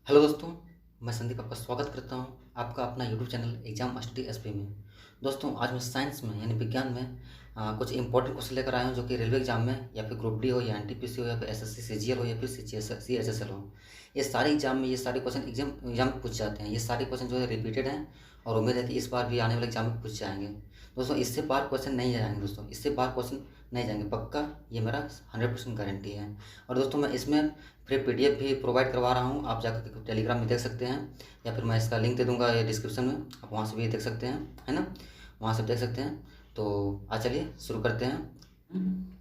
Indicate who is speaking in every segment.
Speaker 1: Hello दोस्तों, मैं संदीप आपका स्वागत करता हूं आपका अपना YouTube channel exam study SP में। दोस्तों, आज मैं साइंस में यानी विज्ञान में कुछ इंपॉर्टेंट क्वेश्चन लेकर आया हूं जो कि रेलवे एग्जाम में या फिर ग्रुप डी हो या एनटीपीसी हो या फिर एसएससी सीजीएल हो या फिर सीएचएसएल हो। ये सारे एग्जाम में ये सारे क्वेश्चन एग्जाम में पूछ जाते हैं। ये सारे क्वेश्चन जो है रिपीटेड हैं और उम्मीद है कि इस बार भी आने वाले एग्जाम में पूछ जाएंगे। दोस्तों, इससे बार क्वेश्चन नहीं जाएंगे। दोस्तों, इससे बार क्वेश्चन नहीं जाएंगे, पक्का, ये मेरा 100% गारंटी है। और दोस्तों, मैं इसमें फ्री पीडीएफ भी प्रोवाइड करवा रहा हूँ, आप जाकर टेलीग्राम में देख सकते हैं या फिर मैं इसका लिंक दे दूँगा ये डिस्क्रिप्शन में, आप वहाँ से भी देख सकते हैं, है ना, वहाँ से देख सकते हैं। तो आज चलिए शुरू करते हैं।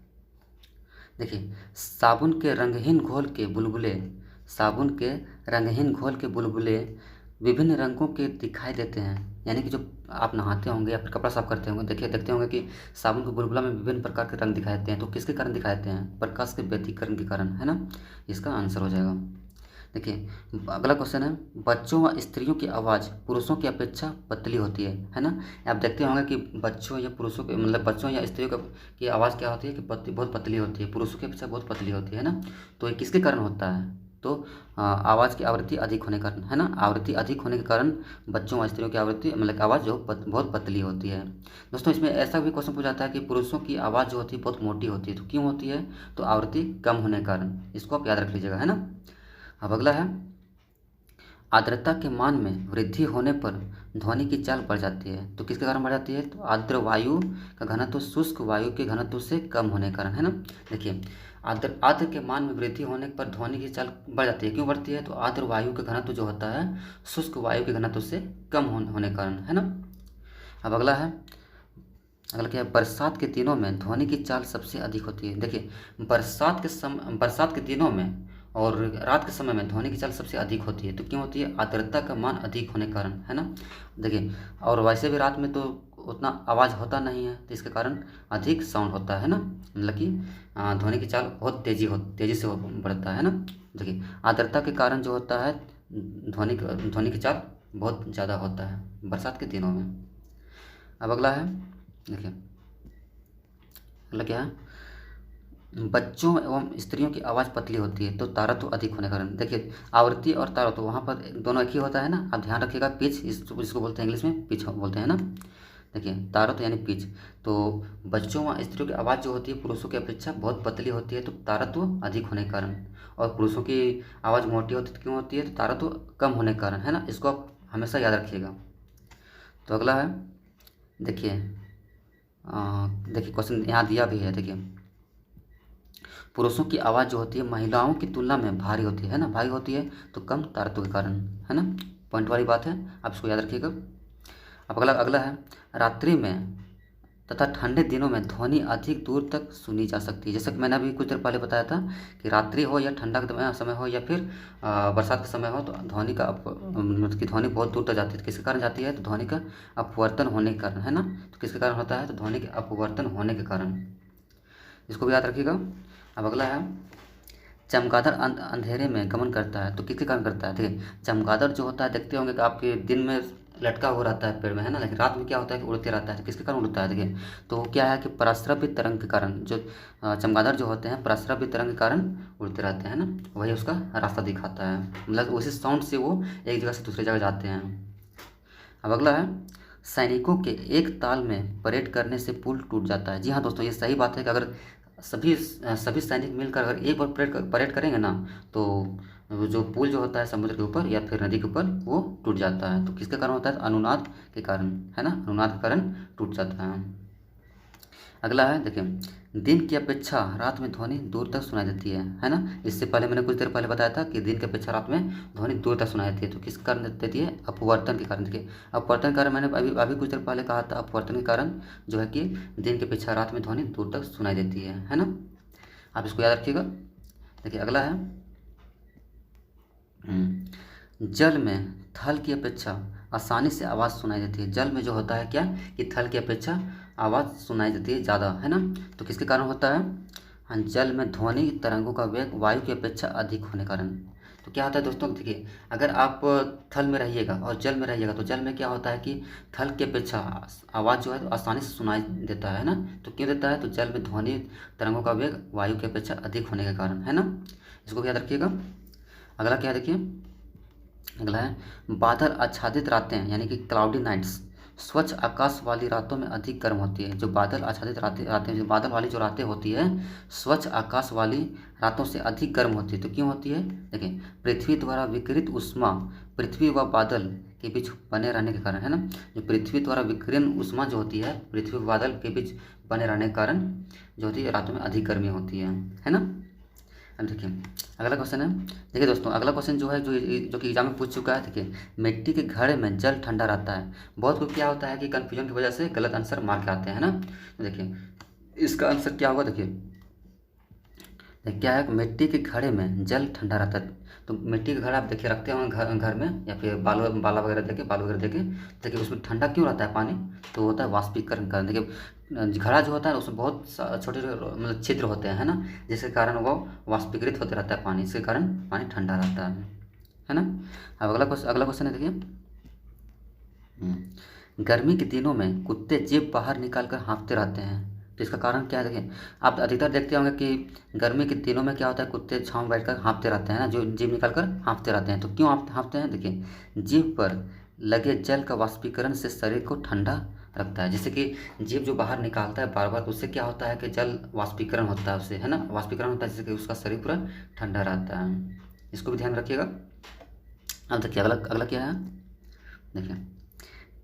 Speaker 1: देखिए, साबुन के रंगहीन घोल के बुलबुले साबुन के रंगहीन घोल के बुलबुले विभिन्न रंगों के दिखाई देते हैं। यानी कि जो आप नहाते होंगे या फिर कपड़ा साफ करते होंगे, देखते होंगे कि साबुन के बुलबुला में विभिन्न प्रकार के रंग दिखाई देते हैं। तो किसके कारण दिखाई देते हैं? प्रकाश के व्यतिकरण के कारण, है ना। इसका आंसर हो जाएगा। देखिए, अगला क्वेश्चन है, बच्चों व स्त्रियों की आवाज़ पुरुषों की अपेक्षा पतली होती है ना। आप देखते होंगे कि बच्चों या पुरुषों के मतलब बच्चों या स्त्रियों की आवाज़ क्या होती है कि बहुत पतली होती है, पुरुषों की अपेक्षा बहुत पतली होती है ना। तो ये किसके कारण होता है? तो आवाज़ की आवृत्ति अधिक होने के कारण, है ना। आवृत्ति अधिक होने के कारण बच्चों व स्त्रियों की आवृत्ति मतलब आवाज़ जो बहुत पतली होती है। दोस्तों, इसमें ऐसा भी क्वेश्चन पूछा जाता है कि पुरुषों की आवाज़ जो होती है बहुत मोटी होती है। तो क्यों होती है? तो आवृत्ति कम होने के कारण। इसको आप याद रख लीजिएगा, है ना। अब अगला है, आर्द्रता के मान में वृद्धि होने पर ध्वनि की चाल बढ़ जाती है। तो किसके कारण बढ़ जाती है? तो आर्द्र वायु का घनत्व शुष्क वायु के घनत्व से कम होने के कारण, है ना। देखिए, आर्द्र के मान में वृद्धि होने पर ध्वनि की चाल बढ़ जाती है। क्यों बढ़ती है? तो आर्द्र वायु का घनत्व जो होता है शुष्क वायु के घनत्व से कम होने के कारण, है ना। अब अगला क्या है, बरसात के दिनों में ध्वनि की चाल सबसे अधिक होती है। देखिए, बरसात के दिनों में और रात के समय में ध्वनि की चाल सबसे अधिक होती है। तो क्यों होती है? आर्द्रता का मान अधिक होने के कारण, है ना। देखिए, और वैसे भी रात में तो उतना आवाज़ होता नहीं है, तो इसके कारण अधिक साउंड होता है ना, मतलब कि ध्वनि की चाल बहुत तेज़ी से बढ़ता है ना। देखिए, आर्द्रता के कारण जो होता है ध्वनि की चाल बहुत ज़्यादा होता है बरसात के दिनों में। अब अगला है, देखिए, अगला क्या है, बच्चों एवं स्त्रियों की आवाज़ पतली होती है तो तारत्व अधिक होने के कारण। देखिए, आवृत्ति और तारत्व वहाँ पर दोनों एक ही होता है ना। आप ध्यान रखिएगा, पिच इसको बोलते हैं, इंग्लिश में पिच बोलते हैं ना। देखिए, तारत्व यानी पिच। तो बच्चों व स्त्रियों की आवाज़ जो होती है पुरुषों की अपेक्षा बहुत पतली होती है तो तारत्व अधिक होने के कारण। और पुरुषों की आवाज़ मोटी होती है तो क्यों होती है? तो तारत्व कम होने के कारण, है ना। इसको आप हमेशा याद रखिएगा। तो अगला है, देखिए, देखिए क्वेश्चन यहाँ दिया भी है। देखिए, पुरुषों की आवाज़ जो होती है महिलाओं की तुलना में भारी होती है ना, भारी होती है तो कम तारत्व के कारण, है ना। पॉइंट वाली बात है, आप इसको याद रखिएगा। अब अगला अगला है, रात्रि में तथा ठंडे दिनों में ध्वनि अधिक दूर तक सुनी जा सकती है। जैसे कि मैंने अभी कुछ देर पहले बताया था कि रात्रि हो या ठंडा का समय हो या फिर बरसात का समय हो तो ध्वनि का मतलब कि ध्वनि बहुत दूर तक जाती है। किसके कारण जाती है? तो ध्वनि का अपवर्तन होने के कारण, है ना। तो किसके कारण होता है? तो ध्वनि के अपवर्तन होने के कारण। इसको भी याद रखिएगा। अब अगला है, चमगादड़ अंधेरे में गमन करता है तो किसके कारण करता है? देखिए, चमगादड़ जो होता है देखते होंगे कि आपके दिन में लटका हुआ रहता है पेड़ में, है ना, लेकिन रात में क्या होता है कि उड़ते रहता है। तो किसके कारण उड़ता है? देखिए, तो क्या है कि पराश्रव्य तरंग के कारण। जो चमगादड़ जो होते हैं पराश्रव्य तरंग के कारण उड़ते रहते हैं ना, वही उसका रास्ता दिखाता है, मतलब उसी साउंड से वो एक जगह से दूसरी जगह जाते हैं। अब अगला है, सैनिकों के एक ताल में परेड करने से पुल टूट जाता है। जी हाँ दोस्तों, ये सही बात है कि अगर सभी सैनिक मिलकर अगर एक बार परेड करेंगे ना तो जो पुल जो होता है समुद्र के ऊपर या फिर नदी के ऊपर वो टूट जाता है। तो किसके कारण होता है? अनुनाद के कारण, है ना, अनुनाद के कारण टूट जाता है। अगला है, देखिए, दिन की अपेक्षा रात में ध्वनि दूर तक सुनाई देती है ना। इससे पहले मैंने कुछ देर पहले बताया था कि दिन की अपेक्षा रात में ध्वनि दूर तक सुनाई देती है। तो किस कारण देती है? अपवर्तन के कारण। देखिए, अपवर्तन के कारण मैंने अभी अभी कुछ देर पहले कहा था, अपवर्तन के कारण जो है कि दिन की अपेक्षा रात में ध्वनि दूर तक सुनाई देती है ना। आप इसको याद रखिएगा। देखिए, अगला है, जल में थल की अपेक्षा आसानी से आवाज़ सुनाई देती है। जल में जो होता है क्या कि थल की अपेक्षा आवाज़ सुनाई देती है ज़्यादा, है ना। तो किसके कारण होता है? हाँ, जल में ध्वनि तरंगों का वेग वायु की अपेक्षा अधिक होने के कारण। तो क्या होता है दोस्तों? देखिए, अगर आप थल में रहिएगा और जल में रहिएगा तो जल में क्या होता है कि थल की अपेक्षा आवाज़ जो है तो आसानी से सुनाई देता है ना। तो क्यों देता है? तो जल में ध्वनि तरंगों का वेग वायु की अपेक्षा अधिक होने के कारण, है ना। इसको भी याद रखिएगा। अगला क्या है, देखिए, अगला है बादल आच्छादित रातें यानी कि क्लाउडी नाइट्स स्वच्छ आकाश वाली रातों में अधिक गर्म होती है। जो बादल आच्छादित रातें जो बादल वाली जो रातें होती है स्वच्छ आकाश वाली रातों से अधिक गर्म होती है। तो क्यों होती है? देखिए, पृथ्वी द्वारा विकिरित ऊष्मा पृथ्वी व बादल के बीच बने रहने के कारण, है ना, जो पृथ्वी द्वारा विकिरण ऊष्मा जो होती है पृथ्वी व बादल के बीच बने रहने के कारण जो होती है रातों में अधिक गर्मी होती है ना। अब देखिए अगला क्वेश्चन है। देखिए दोस्तों, अगला क्वेश्चन जो है जो कि एग्जाम में पूछ चुका है। देखिए, मिट्टी के घड़े में जल ठंडा रहता है। बहुत को क्या होता है कि कन्फ्यूजन की वजह से गलत आंसर मार के आते हैं ना। तो देखिए इसका आंसर क्या होगा। देखिए क्या है, मिट्टी के घड़े में जल ठंडा रहता है। तो मिट्टी का घड़ा आप देखिए रखते होंगे घर में, या फिर बाला वगैरह देके बालू वगैरह देके। देखिए उसमें ठंडा क्यों रहता है पानी? तो होता है वाष्पीकरण कारण। देखिए घड़ा जो होता है उसमें बहुत छोटे मतलब छिद्र होते हैं, है ना, जिसके कारण वो वाष्पीकृत होते रहता है पानी, इसके कारण पानी ठंडा रहता है ना। अब अगला क्वेश्चन है। देखिए गर्मी के दिनों में कुत्ते जीभ बाहर निकाल कर हाँफते रहते हैं। तो इसका कारण क्या है? देखिए आप अधिकतर देखते होंगे कि गर्मी के दिनों में क्या होता है, कुत्ते छाँव में बैठकर हाँफते रहते हैं ना, जो जीभ निकाल कर हाँफते रहते हैं। तो क्यों हाँफते हैं? देखिए जीभ पर लगे जल का वाष्पीकरण से शरीर को ठंडा रखता है। जैसे कि जीभ जो बाहर निकालता है बार बार, तो उससे क्या होता है कि जल वाष्पीकरण होता है उससे, है ना, वाष्पीकरण होता है जिससे कि उसका शरीर पूरा ठंडा रहता है। इसको भी ध्यान रखिएगा। अब देखिए अगला क्या है। देखिए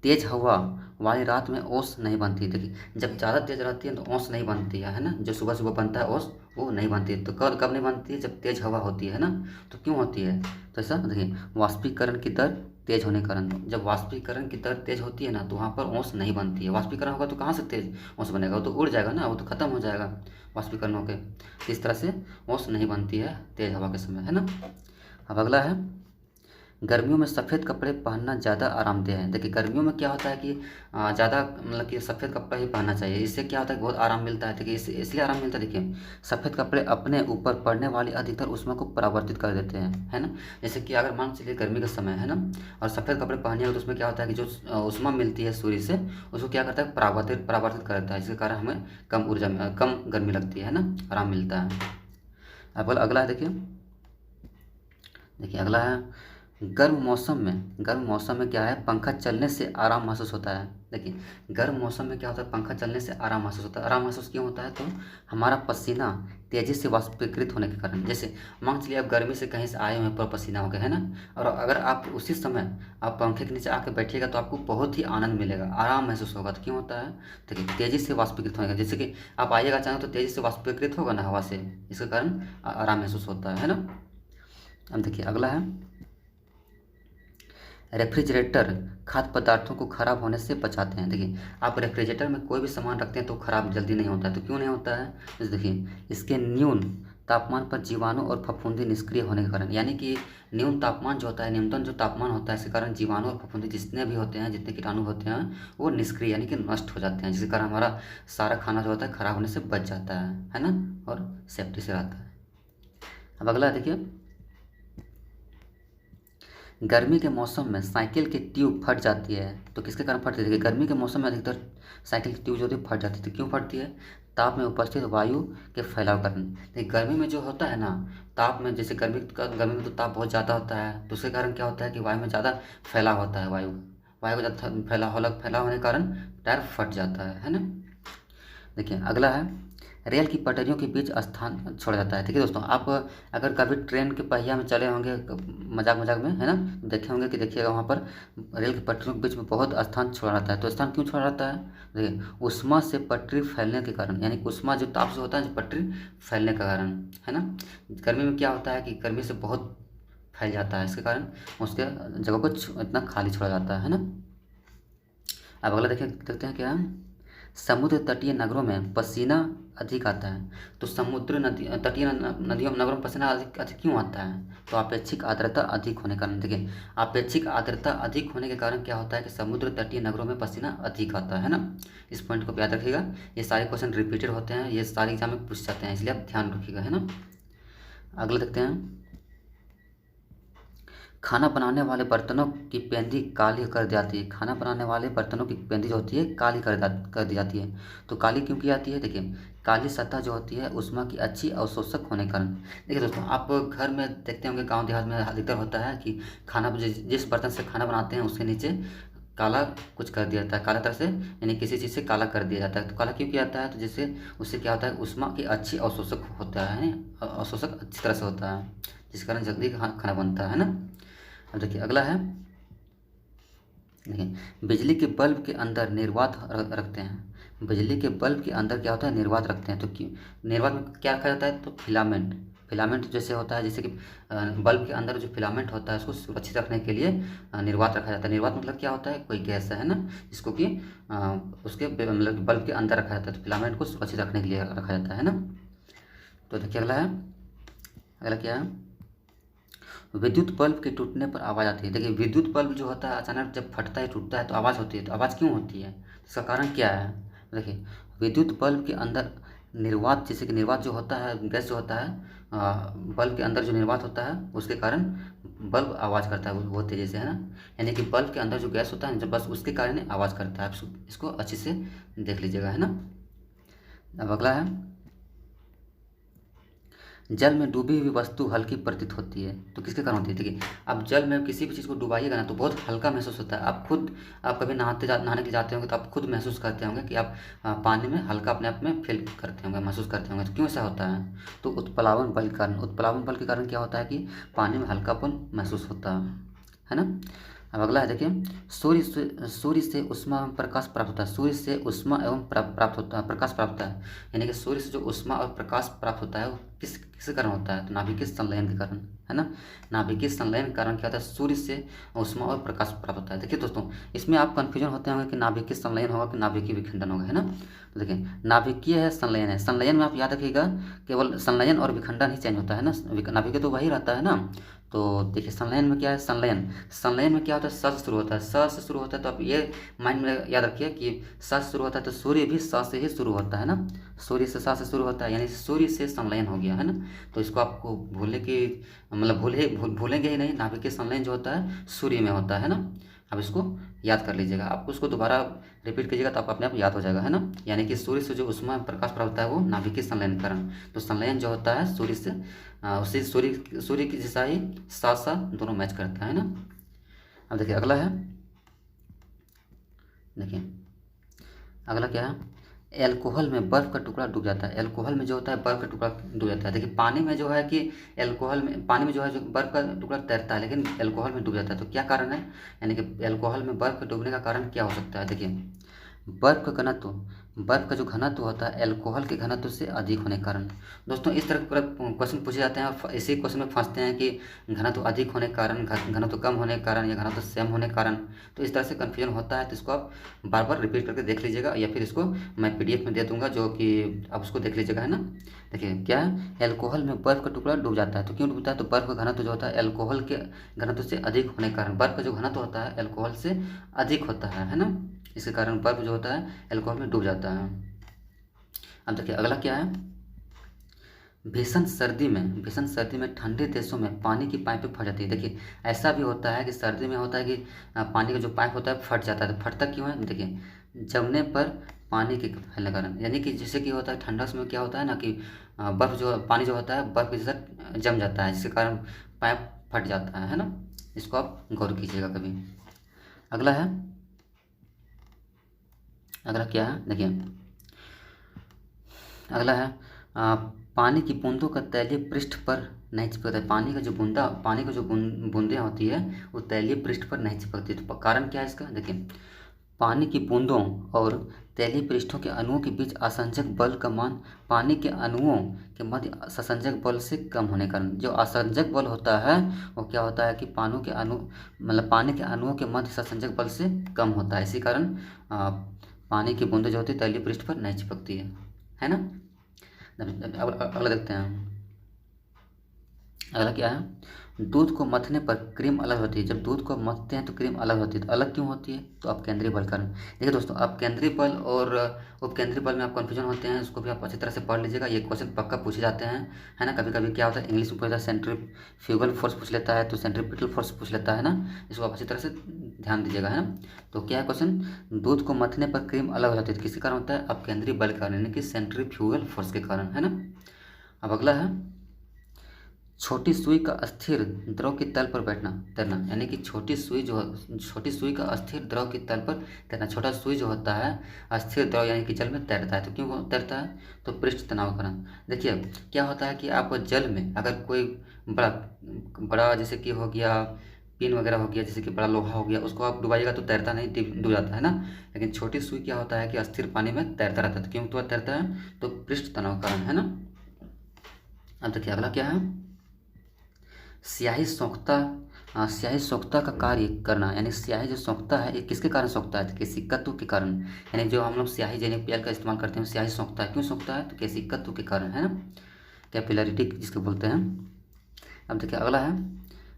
Speaker 1: तेज हवा वाली रात में ओस नहीं बनती। देखिए जब ज़्यादा तेज रहती है तो ओस नहीं बनती है ना, जो सुबह सुबह बनता है ओस वो नहीं बनती है। तो कब नहीं बनती है? जब तेज हवा होती है ना। तो क्यों होती है? तो ऐसा देखिए वाष्पीकरण की दर तेज होने के कारण, जब वाष्पीकरण की दर तेज होती है ना तो वहाँ पर ओस नहीं बनती है। वाष्पीकरण होगा तो कहाँ से तेज ओस बनेगा? वो तो उड़ जाएगा ना, वो तो खत्म हो जाएगा वाष्पीकरण होकर। तो इस तरह से ओस नहीं बनती है तेज हवा के समय, है ना। अब अगला है गर्मियों में सफ़ेद कपड़े पहनना ज़्यादा आरामदेह है। देखिए गर्मियों में क्या होता है कि ज़्यादा मतलब कि सफ़ेद कपड़ा ही पहनना चाहिए। इससे क्या होता है, बहुत आराम मिलता है। देखिए इसलिए आराम मिलता है। देखिए सफ़ेद कपड़े अपने ऊपर पड़ने वाली अधिकतर ऊष्मा को परावर्तित कर देते हैं, है ना। जैसे कि अगर मान चलिए गर्मी का समय है ना और सफ़ेद कपड़े पहनिएगा तो उसमें क्या होता है कि जो ऊष्मा मिलती है सूर्य से उसको क्या करता है, परावर्तित कर देता है, जिसके कारण हमें कम गर्मी लगती है ना, आराम मिलता है। अब अगला है। देखिए अगला है गर्म मौसम में क्या है, पंखा चलने से आराम महसूस होता है। देखिए गर्म मौसम में क्या होता है, पंखा चलने से आराम महसूस होता है। आराम महसूस क्यों होता है? तो हमारा पसीना तेज़ी से वाष्पीकृत होने के कारण। जैसे मान चलिए आप गर्मी से कहीं से आए हुए हैं, पूरा पसीना हो गया है ना, और अगर आप उसी समय आप पंखे के नीचे आकर बैठिएगा तो आपको बहुत ही आनंद मिलेगा, आराम महसूस होगा। तो क्यों होता है? देखिए तेज़ी से वाष्पीकृत होने का, जैसे कि आप आइएगा अचानक तो तेज़ी से वाष्पीकृत होगा ना हवा से, इसके कारण आराम महसूस होता है ना। अब देखिए अगला है रेफ्रिजरेटर खाद्य पदार्थों को खराब होने से बचाते हैं। देखिए आप रेफ्रिजरेटर में कोई भी सामान रखते हैं तो खराब जल्दी नहीं होता है। तो क्यों नहीं होता है? तो देखिए इसके न्यून तापमान पर जीवाणु और फफूंदी निष्क्रिय होने के कारण, यानी कि न्यून तापमान जो होता है, न्यूनतम जो तापमान होता है, इसके कारण जीवाणु और फफूंदी जितने भी होते हैं, जितने कीटाणु होते हैं वो निष्क्रिय यानी कि नष्ट हो जाते हैं, जिसके कारण हमारा सारा खाना जो होता है खराब होने से बच जाता है ना, और सेफ्टी से रहता है। अब अगला देखिए गर्मी के मौसम में साइकिल की ट्यूब फट जाती है। तो किसके कारण फटती है? देखिए गर्मी के मौसम में अधिकतर साइकिल की ट्यूब जो होती है फट जाती है। तो क्यों फटती है? ताप में उपस्थित वायु के फैलाव के कारण। देखिए गर्मी में जो होता है ना, ताप में, जैसे गर्मी में तो ताप बहुत ज़्यादा होता है, तो उसके कारण क्या होता है कि वायु में ज़्यादा फैलाव होता है, वायु का ज़्यादा फैलाव होने के कारण टायर फट जाता है ना। देखिए अगला है रेल की पटरियों के बीच स्थान छोड़ जाता है। देखिए दोस्तों, आप अगर कभी ट्रेन के पहिया में चले होंगे मजाक में, है ना, देखे होंगे कि देखिएगा वहाँ पर रेल की पटरियों के बीच में बहुत स्थान छोड़ा रहता है। तो स्थान क्यों छोड़ा रहता है? देखिए ऊष्मा से पटरी फैलने के कारण, यानी कि ऊष्मा जो ताप से होता है जो पटरी फैलने का कारण, है ना। गर्मी में क्या होता है कि गर्मी से बहुत फैल जाता है, इसके कारण उसके जगह को इतना खाली छोड़ा जाता है ना। अब अगला देखते हैं क्या है समुद्र तटीय नगरों में पसीना अधिक आता है। तो समुद्र तटीय नदियों नगरों में पसीना अधिक अधिक क्यों आता है? तो अपेक्षिक आर्द्रता अधिक होने के कारण। देखिए अपेक्षिक आर्द्रता अधिक होने के कारण क्या होता है कि समुद्र तटीय नगरों में पसीना अधिक आता है ना। इस पॉइंट को याद रखिएगा, ये सारे क्वेश्चन रिपीटेड होते हैं, ये सारे एग्जाम में पूछ जाते हैं, इसलिए आप ध्यान रखिएगा, है ना। अगला देखते हैं खाना बनाने वाले बर्तनों की पेंदी काली कर जाती है। खाना बनाने वाले बर्तनों की पेंदी जो होती है काली कर दी जाती है। तो काली क्यों की जाती है? देखिए, काली सतह जो होती है ऊष्मा की अच्छी अवशोषक होने के कारण। देखिए दोस्तों, आप घर में देखते होंगे, गांव देहात में अधिकतर होता है कि खाना जिस बर्तन से खाना बनाते हैं उसके नीचे काला कुछ कर दिया जाता है, काला तरह से, यानी किसी चीज़ से काला कर दिया जाता है। तो काला क्यों किया जाता है? तो जिससे उससे क्या होता है, ऊष्मा की अच्छी अवशोषक होता है, अवशोषक अच्छी तरह से होता है, जिस कारण जल्दी खाना बनता है ना। अब देखिए अगला है, देखिए बिजली के बल्ब के अंदर निर्वात रखते हैं। बिजली के बल्ब के अंदर क्या होता है, निर्वात रखते हैं। तो क्यों निर्वात में क्या रखा जाता है? तो फिलामेंट। फिलामेंट जैसे होता है, जैसे कि बल्ब के अंदर जो फिलामेंट होता है उसको सुरक्षित रखने के लिए निर्वात रखा जाता है। निर्वात मतलब क्या होता है? कोई गैस है ना, जिसको कि उसके मतलब बल्ब के अंदर रखा जाता है। तो फिलामेंट को सुरक्षित रखने के लिए रखा जाता है ना। तो देखिए अगला है, अगला क्या है, विद्युत बल्ब के टूटने पर आवाज़ आती है। देखिए विद्युत बल्ब जो होता है अचानक जब फटता है, टूटता है तो आवाज़ होती है। तो आवाज़ क्यों होती है? इसका कारण क्या है? देखिए विद्युत बल्ब के अंदर निर्वात, जैसे कि निर्वात जो होता है, गैस जो होता है, बल्ब के अंदर जो निर्वात होता है उसके कारण बल्ब आवाज़ करता है बहुत तेज़ी से, है ना। यानी कि बल्ब के अंदर जो गैस होता है जब, बस उसके कारण आवाज़ करता है। इसको अच्छे से देख लीजिएगा, है ना। अब अगला है, जल में डूबी हुई वस्तु हल्की प्रतीत होती है। तो किसके कारण होती है? देखिए, आप जल में किसी भी चीज़ को डुबाइएगा ना तो बहुत हल्का महसूस होता है। आप कभी नहाने के लिए जाते होंगे तो आप खुद महसूस करते होंगे कि आप पानी में हल्का अपने आप में फील करते होंगे, महसूस करते होंगे। तो क्यों ऐसा होता है? तो उत्प्लावन बल के कारण। उत्प्लावन बल के कारण क्या होता है कि पानी में हल्कापन महसूस होता है ना। अब अगला है, देखिए सूर्य से ऊष्मा एवं प्रकाश प्राप्त होता है। सूर्य से ऊष्मा एवं प्राप्त होता है, प्रकाश प्राप्त होता है। यानी कि सूर्य से जो ऊष्मा और प्रकाश प्राप्त होता है वो किस कारण होता है? तो नाभिकीय संलयन के कारण, है ना। नाभिकीय संलयन के कारण क्या होता है? सूर्य से ऊष्मा और प्रकाश प्राप्त होता है। देखिए दोस्तों, इसमें आप कन्फ्यूजन होते होंगे कि नाभिकीय संलयन होगा कि नाभिकीय विखंडन होगा, है ना। तो देखिए नाभिकीय है, संलयन है। संलयन में आप याद रखिएगा, केवल संलयन और विखंडन ही चेंज होता है ना, नाभिकीय तो वही रहता है ना। तो देखिए संलयन में क्या है, संलयन में क्या होता है? स से शुरू होता है। स से शुरू होता है तो आप ये माइंड में याद रखिए कि स से शुरू होता है तो सूर्य भी स से ही शुरू होता है ना। सूर्य से स से शुरू होता है, यानी सूर्य से संलयन हो गया, है ना। तो इसको आपको भूलेंगे ही नहीं। नाभिकीय संलयन जो होता है सूर्य में होता है ना। अब इसको याद कर लीजिएगा, आप उसको दोबारा रिपीट कीजिएगा तो आपको अपने आप याद हो जाएगा, है ना। यानी कि सूर्य से जो ऊष्मा प्रकाश प्राप्त होता है वो नाभिकीय संलयन कारण। तो संलयन जो होता है सूर्य से, उसी सूर्य की जैसा ही साथ साथ दोनों मैच करता है ना। अब देखिए अगला है, देखिए अगला क्या है, एल्कोहल में बर्फ़ का टुकड़ा डूब जाता है। एल्कोहल में जो होता है बर्फ़ का टुकड़ा डूब जाता है। देखिए पानी में जो है कि पानी में जो है जो बर्फ़ का टुकड़ा तैरता है, लेकिन एल्कोहल में डूब जाता है। तो क्या कारण है? यानी कि एल्कोहल में बर्फ़ के डूबने का कारण क्या हो सकता है? देखिए बर्फ़ का घनत्व, बर्फ़ का जो घनत्व होता है एल्कोहल के घनत्व से अधिक होने के कारण। दोस्तों इस तरह के क्वेश्चन पूछे जाते हैं और इसी क्वेश्चन में फंसते हैं कि घनत्व अधिक होने के कारण, घनत्व कम होने के कारण या घनत्व सेम होने के कारण। तो इस तरह से कन्फ्यूजन होता है। तो इसको आप बार बार रिपीट करके देख लीजिएगा, या फिर इसको मैं PDF में दे दूंगा जो कि आप उसको देख लीजिएगा, है ना। देखिए क्या है, एल्कोहल में बर्फ़ का टुकड़ा डूब जाता है। तो क्यों डूबता है? तो बर्फ़ का घनत्व जो होता है एल्कोहल के घनत्व से अधिक होने के कारण, बर्फ़ का जो घनत्व होता है एल्कोहल से अधिक होता है ना। इसके कारण बर्फ जो होता है एल्कोहल में डूब जाता है। अब देखिए अगला क्या है, भीषण सर्दी में ठंडे देशों में पानी की पाइपें फट जाती है। देखिए ऐसा भी होता है कि सर्दी में होता है कि पानी का जो पाइप होता है फट जाता है। तो फटता क्यों है? देखिए जमने पर पानी के फैलने के कारण, यानी कि जैसे कि होता है ठंडा समय क्या होता है ना कि बर्फ़ जो पानी जो होता है बर्फ़ के जैसा जम जाता है, जिसके कारण पाइप फट जाता है ना। इसको आप गौर कीजिएगा कभी। अगला है, अगला क्या है, देखिए अगला है, पानी की बूंदों का तैलीय पृष्ठ पर नहीं चिपकता है। पानी का जो बूंदें होती है वो तैलीय पृष्ठ पर नहीं चिपकती। तो कारण क्या है इसका? देखिए पानी की बूंदों और तैलीय पृष्ठों के अणुओं के बीच आसंजक बल का मान पानी के अणुओं के मध्य ससंजक बल से कम होने के कारण, जो आसंजक बल होता है वो क्या होता है कि पानी के अणुओं के मध्य ससंजक बल से कम होता है। इसी कारण पानी की बूंदें जो होती है तैलीय पृष्ठ पर नहीं चिपकती है ना। अब अगला देखते हैं, अगला क्या है, दूध को मथने पर क्रीम अलग होती है। जब दूध को मथते हैं तो क्रीम अलग होती है, तो अलग क्यों होती है, तो अपकेंद्रीय बल कारण। देखिए दोस्तों, अपकेंद्रीय बल और उपकेंद्रीय बल में आप कन्फ्यूजन होते हैं, उसको भी आप अच्छी तरह से पढ़ लीजिएगा। ये क्वेश्चन पक्का पूछे जाते हैं, है ना। कभी कभी क्या होता है, इंग्लिश में पूछता है सेंट्रीफ्यूगल फोर्स पूछ लेता है, तो सेंट्रीपिटल फोर्स पूछ लेता है ना। इसको आप अच्छी तरह से ध्यान दीजिएगा, है ना। तो क्या है क्वेश्चन, दूध को मथने पर क्रीम अलग हो जाती है, तो किसके कारण होता है, अपकेंद्रीय बल के कारण, यानी कि सेंट्रीफ्यूगल फोर्स के कारण, है ना। अब अगला है, छोटी सुई का अस्थिर द्रव की तल पर बैठना तैरना, यानी कि छोटी सुई का अस्थिर द्रव की तल पर तैरना। छोटा सुई जो होता है अस्थिर द्रव यानी कि जल में तैरता है, तो क्यों तैरता है, तो पृष्ठ तनाव के कारण। देखिए क्या होता है कि आप जल में अगर कोई बड़ा बड़ा जैसे कि हो गया पिन वगैरह हो गया, जैसे कि बड़ा लोहा हो गया, उसको आप डुबाइएगा तो तैरता नहीं, डूब जाता है ना। लेकिन छोटी सुई क्या होता है कि अस्थिर पानी में तैरता रहता है, तो क्यों तो तैरता है, तो पृष्ठ तनाव के कारण, है ना। अब देखिए अगला क्या है, स्याही सोखता का कार्य करना, यानी स्याही जो सोखता है ये किसके कारण सोखता है, तो केशिकत्व के कारण। यानी जो हम लोग स्याही JNPL का इस्तेमाल करते हैं, स्याही सोखता है, क्यों सोखता है, तो केशिकत्व के कारण, है ना, कैपिलरिटी जिसको बोलते हैं। अब देखिए अगला है,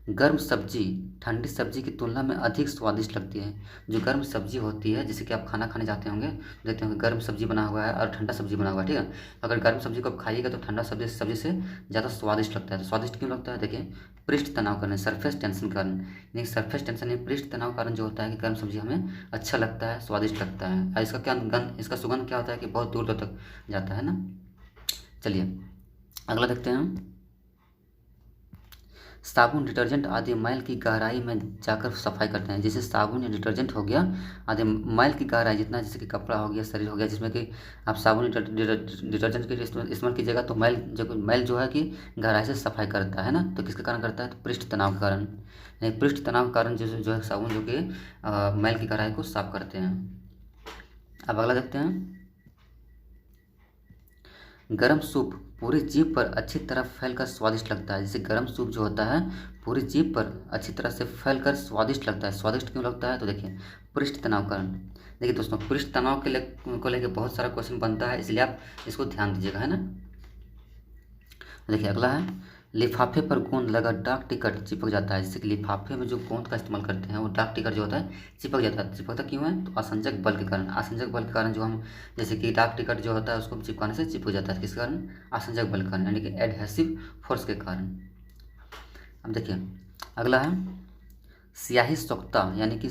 Speaker 1: गर्म सब्जी ठंडी सब्जी की तुलना में अधिक स्वादिष्ट लगती है। जो गर्म सब्जी होती है, जैसे कि आप खाना खाने जाते होंगे, देखते होंगे गर्म सब्जी बना हुआ है और ठंडा सब्जी बना हुआ है, ठीक है। अगर गर्म सब्जी को आप खाइएगा तो ठंडा सब्जी से ज़्यादा स्वादिष्ट लगता है। तो स्वादिष्ट क्यों लगता है, देखिए पृष्ठ तनाव कारण, सरफेस टेंशन कारण, यानी सरफेस टेंशन या पृष्ठ तनाव कारण जो होता है कि गर्म सब्जी हमें अच्छा लगता है, स्वादिष्ट लगता है। और इसका क्या गंध, इसका सुगंध क्या होता है कि बहुत दूर दूर तक जाता है ना। चलिए अगला देखते हैं, साबुन डिटर्जेंट आदि मैल की गहराई में जाकर सफाई करते हैं। जैसे साबुन या डिटर्जेंट हो गया आदि मैल की गहराई जितना, जैसे कि कपड़ा हो गया, शरीर हो गया, जिसमें कि आप साबुन डिटर्जेंट के इस्तेमाल कीजिएगा तो मैल जो है कि गहराई से सफाई करता है ना। तो किसके कारण करता है, तो पृष्ठ तनाव के कारण, यानी पृष्ठ तनाव के कारण जो है साबुन जो कि मैल की गहराई को साफ करते हैं। अब अगला देखते हैं, गरम सूप पूरी जीभ पर अच्छी तरह फैलकर स्वादिष्ट लगता है। जैसे गरम सूप जो होता है पूरी जीभ पर अच्छी तरह से फैलकर स्वादिष्ट लगता है। स्वादिष्ट क्यों लगता है, तो देखिए पृष्ठ तनाव कारण। देखिए दोस्तों, पृष्ठ तनाव को लेकर बहुत सारा क्वेश्चन बनता है, इसलिए आप इसको ध्यान दीजिएगा, है ना। देखिए अगला है, लिफाफे पर गोंद लगा डाक टिकट चिपक जाता है। जैसे कि लिफाफे में जो गोंद का इस्तेमाल करते हैं वो डाक टिकट जो होता है चिपक जाता है। चिपकता क्यों है, तो असंजक बल के कारण। असंजक बल के कारण जो हम, जैसे कि डाक टिकट जो होता है उसको चिपकाने से चिपक जाता है, किस कारण, असंजक बल के कारण, यानी कि एडहेसिव फोर्स के कारण। अब देखिए अगला है, स्याही सोखता, यानी कि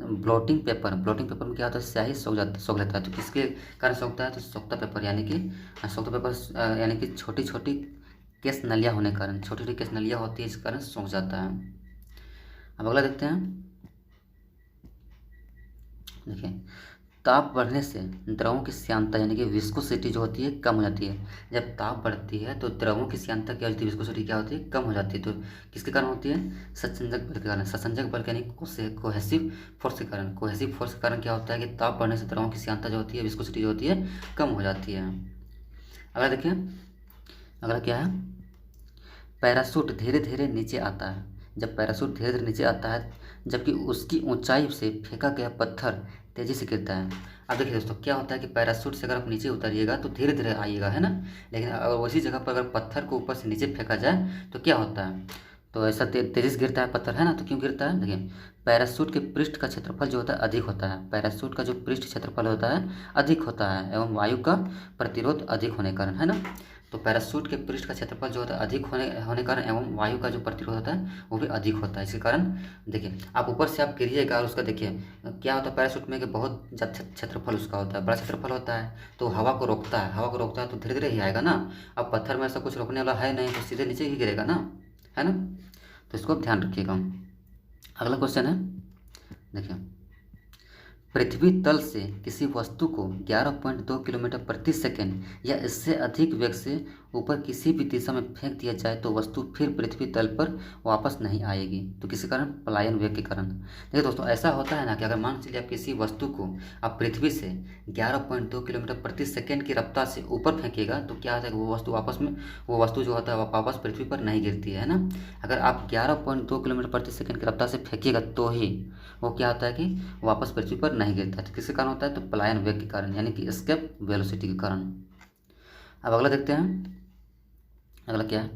Speaker 1: ब्लॉटिंग पेपर में क्या होता है, स्याही सोख लेता है। तो किसके कारण सोखता है, तो सोखता पेपर, यानी कि सोखता पेपर यानी कि छोटी छोटी केस नलियाँ होने के कारण, छोटी छोटी केस नलियाँ होती है, इस कारण सूख जाता है। अब अगला देखते हैं, देखिए ताप बढ़ने से द्रवों की श्यानता यानी कि विस्कोसिटी जो होती है कम हो जाती है। जब ताप बढ़ती है तो द्रवों की श्यानता क्या होती है, विस्कोसिटी क्या होती है, कम हो जाती है। तो किसके कारण होती है, सत्संजक बल के कारण। सत्संजक बल यानी कोहेसिव फोर्स के कारण। कोहेसिव फोर्स के कारण क्या होता है कि ताप बढ़ने से द्रवों की श्यानता जो होती है, विस्कोसिटी जो होती है, कम हो जाती है। अगला देखिए, अगला क्या है, पैराशूट धीरे धीरे नीचे आता है। जब पैराशूट धीरे धीरे नीचे आता है जबकि उसकी ऊंचाई से फेंका गया पत्थर तेजी से गिरता है। अब देखिए दोस्तों, क्या होता है कि पैराशूट से अगर आप नीचे उतरिएगा तो धीरे धीरे आइएगा, है ना। लेकिन अगर उसी जगह पर अगर पत्थर को ऊपर से नीचे फेंका जाए तो क्या होता है, तो ऐसा तेजी से गिरता है पत्थर, है ना। तो क्यों गिरता है, देखिए पैराशूट के पृष्ठ का क्षेत्रफल जो होता है अधिक होता है। पैराशूट का जो पृष्ठ क्षेत्रफल होता है अधिक होता है एवं वायु का प्रतिरोध अधिक होने के कारण, है ना। तो पैराशूट के पृष्ठ का क्षेत्रफल जो होता है अधिक होने कारण एवं वायु का जो प्रतिरोध होता है वो भी अधिक होता है। इसके कारण देखिए आप ऊपर से आप गिरिएगा और उसका देखिए क्या होता है, पैराशूट में कि बहुत ज़्यादा क्षेत्रफल उसका होता है, बड़ा क्षेत्रफल होता है, तो हवा को रोकता है तो धीरे धीरे ही आएगा ना। अब पत्थर में ऐसा कुछ रोकने वाला है नहीं, तो सीधे नीचे ही गिरेगा ना, है ना। तो इसको ध्यान रखिएगा। अगला क्वेश्चन है, देखिए पृथ्वी तल से किसी वस्तु को 11.2 किलोमीटर प्रति सेकंड या इससे अधिक वेग से ऊपर किसी भी दिशा में फेंक दिया जाए तो वस्तु फिर पृथ्वी तल पर वापस नहीं आएगी। तो किसी कारण, पलायन वेग के कारण। देखिए दोस्तों, ऐसा होता है ना कि अगर मान चलिए आप किसी वस्तु को आप पृथ्वी से 11.2 किलोमीटर प्रति सेकंड की रफ्तार से ऊपर फेंकेगा तो क्या होता है कि वो वस्तु जो होता है वापस पृथ्वी पर नहीं गिरती है ना। अगर आप 11.2 किलोमीटर प्रति सेकंड की रफ्तार से फेंकिएगा तो ही वो क्या होता है कि वापस पृथ्वी पर नहीं गिरता है। तो किसके कारण होता है, तो पलायन वेग के कारण, यानी कि एस्केप वेलोसिटी के कारण। अब अगला देखते हैं, अगला क्या है,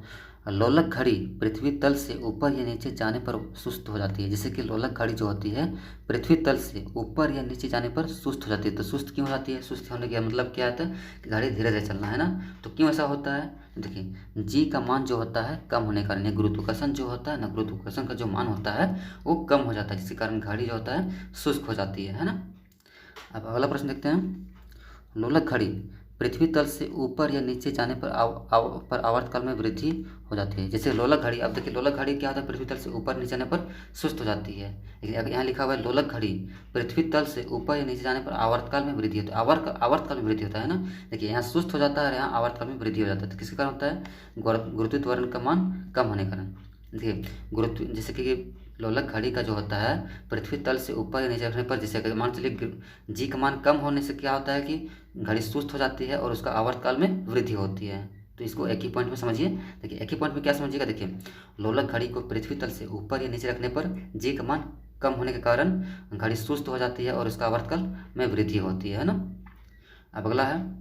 Speaker 1: लोलक घड़ी पृथ्वी तल से ऊपर या नीचे जाने पर सुस्त हो जाती है। जैसे कि लोलक घड़ी जो होती है पृथ्वी तल से ऊपर या नीचे जाने पर सुस्त हो जाती है। तो सुस्त क्यों हो जाती है? सुस्त होने का मतलब क्या आता है कि घड़ी धीरे धीरे चलना है ना। तो क्यों ऐसा होता है? देखिए, जी का मान जो होता है कम होने के कारण, गुरुत्वाकर्षण जो होता है ना, गुरुत्वाकर्षण का जो मान होता है वो कम हो जाता है, जिसके कारण घड़ी जो होता है शुष्क हो जाती है ना। अब अगला प्रश्न देखते हैं। लोलक घड़ी पृथ्वी तल से ऊपर या नीचे जाने पर आवर्तकाल में वृद्धि हो जाती है। जैसे लोलक घड़ी, अब देखिए लोलक घड़ी क्या होता है, पृथ्वी तल से ऊपर नीचे जाने पर सुस्त हो जाती है। लेकिन अगर यहाँ लिखा हुआ है लोलक घड़ी पृथ्वी तल से ऊपर या नीचे जाने पर आवर्तकाल में वृद्धि होती है। आवर्तकाल में वृद्धि होता है ना। देखिए यहाँ सुस्त हो जाता है और यहाँ आवर्तकाल में वृद्धि हो जाता है। तो किसके कारण होता है? गुरुत्वाकर्षण का मान कम होने के कारण। देखिए गुरुत्व, जैसे कि लोलक घड़ी का जो होता है पृथ्वी तल से ऊपर या नीचे रखने पर, जैसे अगर मान चलिए जी का मान कम होने से क्या होता है कि घड़ी सुस्त हो जाती है और उसका आवर्तकाल में वृद्धि होती है। तो इसको एक ही पॉइंट में समझिए। देखिए एक ही पॉइंट में क्या समझिएगा, देखिए लोलक घड़ी को पृथ्वी तल से ऊपर या नीचे रखने पर जी का मान कम होने के कारण घड़ी सुस्त हो जाती है और उसका आवर्तकाल में वृद्धि होती है ना। अब अगला है,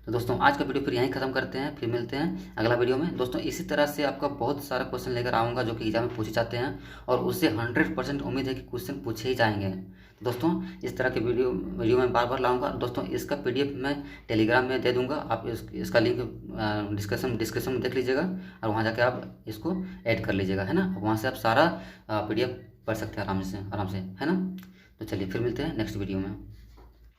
Speaker 1: तो दोस्तों आज का वीडियो फिर यहीं खत्म करते हैं, फिर मिलते हैं अगला वीडियो में। दोस्तों इसी तरह से आपका बहुत सारा क्वेश्चन लेकर आऊँगा जो कि एग्जाम में पूछे जाते हैं और उससे 100% उम्मीद है कि क्वेश्चन पूछे ही जाएंगे। तो दोस्तों इस तरह के वीडियो मैं बार बार लाऊंगा। दोस्तों इसका PDF मैं टेलीग्राम में दे दूँगा, आप इसका लिंक डिस्क्रिप्शन में देख लीजिएगा और वहाँ जाके आप इसको ऐड कर लीजिएगा, है ना। वहाँ से आप सारा PDF पढ़ सकते हैं आराम से, है ना। तो चलिए फिर मिलते हैं नेक्स्ट वीडियो में।